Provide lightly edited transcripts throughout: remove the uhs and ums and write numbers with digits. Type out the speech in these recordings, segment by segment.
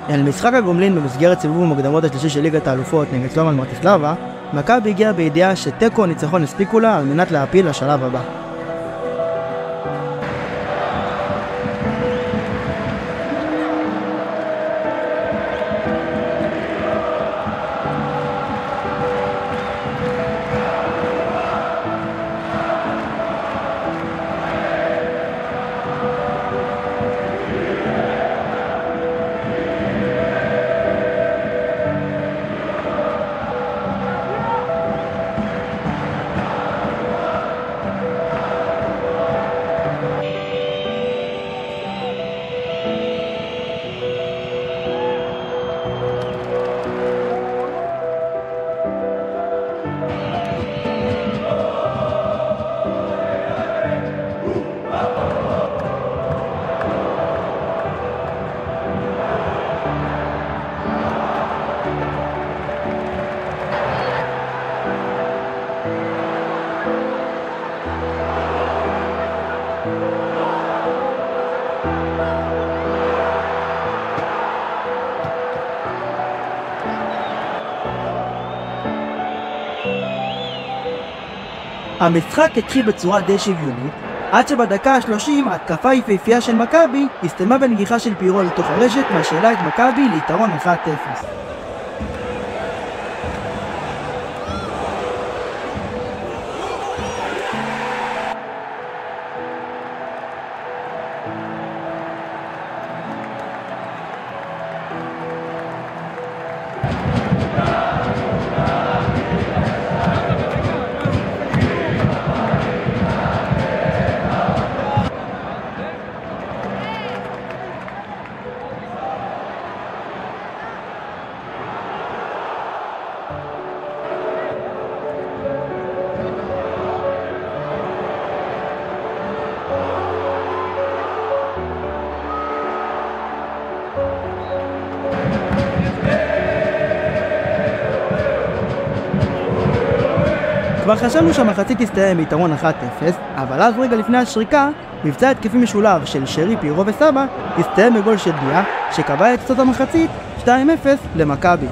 אל משחק הגומלין במסגרת סיבוב המוקדמות השלישי של ליגת האלופות נגד סלומן ברטיסלבה, מכבי הגיעה בידיעה שתיקו ניצחון הספיקו לה על מנת להעפיל לשלב הבא. המשחק התחיל בצורה די שוויונית, עד שבדקה ה-30 התקפה יפהפייה של מכבי הסתיימה בנגיחה של פירו לתוך הרשת והשאלה את מכבי ליתרון 1-0. כבר חשבנו שהמחצית תסתיים ביתרון 1-0, אבל אז רגע לפני השריקה, מבצע התקפי משולב של שרי, פירו וסבא הסתיים בגול של דיה, שקבע את תוצאת המחצית 2-0 למכבי.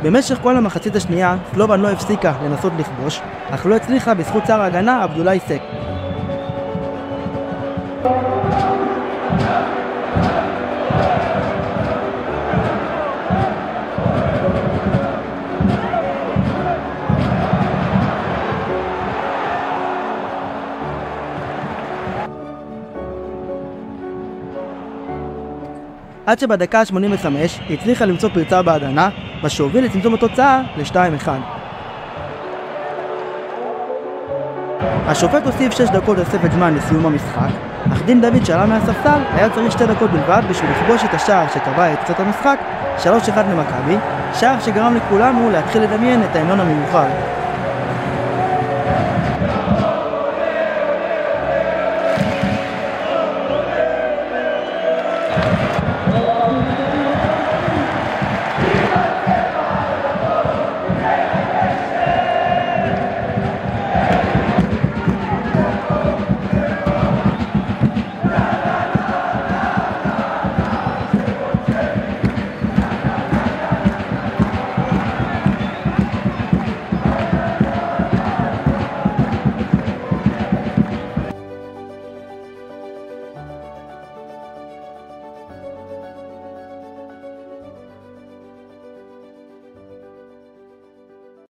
במשך כל המחצית השנייה, סלובן לא הפסיקה לנסות לכבוש, אך לא הצליחה בזכות שר ההגנה עבדולאי סק. עד שבדקה ה-85 הצליחה למצוא פרצה בהגנה, מה שהוביל לצמצום התוצאה ל-2-1. השופט הוסיף 6 דקות תוספת זמן לסיום המשחק, אך דין דוד שעלה מהספסל היה צריך 2 דקות בלבד בשביל לכבוש את השער שקבע את תוצאת המשחק, 3-1 למכבי, שער שגרם לכולנו להתחיל לדמיין את ההמנון המיוחד.